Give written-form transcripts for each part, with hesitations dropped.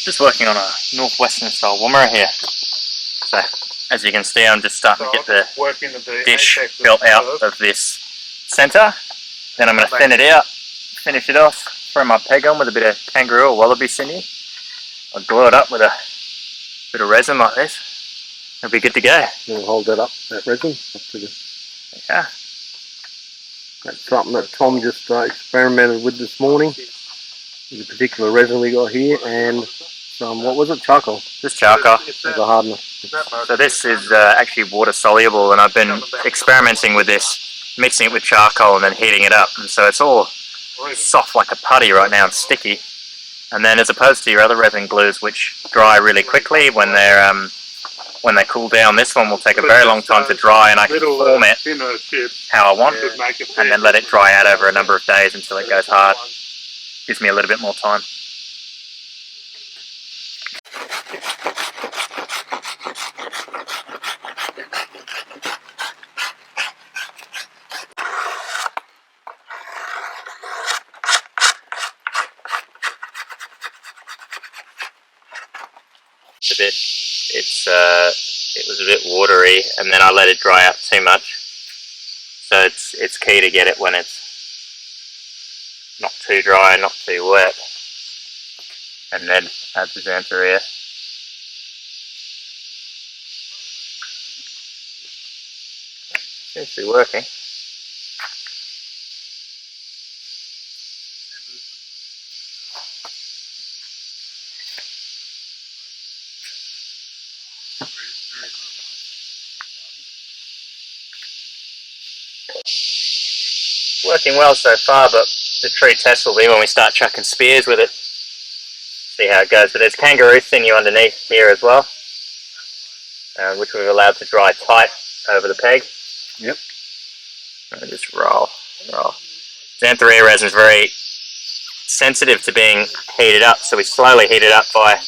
Just working on a northwestern style Woomera here. So as you can see, I'm just starting to get the dish built out of this centre. Then I'm going to thin it out, finish it off, throw my peg on with a bit of kangaroo or wallaby sinew. I'll glue it up with a bit of resin like this. It'll be good to go. We'll hold that up, that resin. Up to the... Yeah. That's something that Tom just experimented with this morning. There's a particular resin we got here and some, what was it, charcoal? Just charcoal. As a hardener. So this is actually water soluble, and I've been experimenting with this, mixing it with charcoal and then heating it up. And so it's all soft like a putty right now and sticky. And then as opposed to your other resin glues which dry really quickly when they cool down, this one will take a very long time to dry, and I can form it how I want and then let it dry out over a number of days until it goes hard. Gives me a little bit more time. It was a bit watery, and then I let it dry out too much. So it's key to get it when it's not too dry and not too wet, and then add the xanthoria. Seems to be working. Working well so far, but the true test will be when we start chucking spears with it. See how it goes. But there's kangaroo sinew underneath here as well, which we've allowed to dry tight over the peg. Yep. And just roll. Xanthoria resin is very sensitive to being heated up, so we slowly heat it up by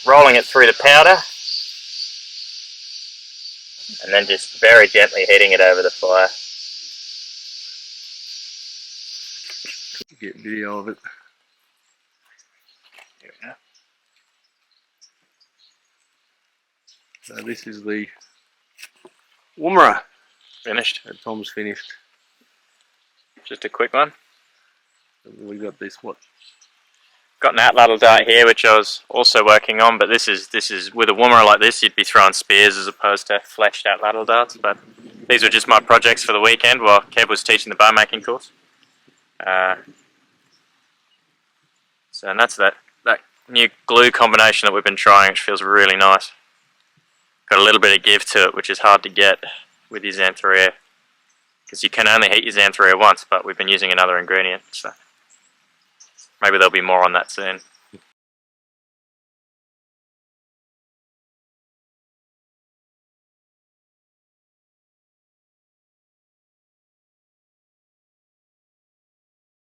rolling it through the powder and then just very gently heating it over the fire. Get video of it. Here we go. So this is the Woomera. Finished. And Tom's finished. Just a quick one. We got this, what? Got an outlateral dart here which I was also working on, but this is with a Woomera like this you'd be throwing spears as opposed to fletched outlateral darts. But these were just my projects for the weekend while Kev was teaching the bow making course. So and that's that new glue combination that we've been trying, which feels really nice. Got a little bit of give to it, which is hard to get with your xanthoria, because you can only heat your xanthoria once, but we've been using another ingredient, so maybe there'll be more on that soon.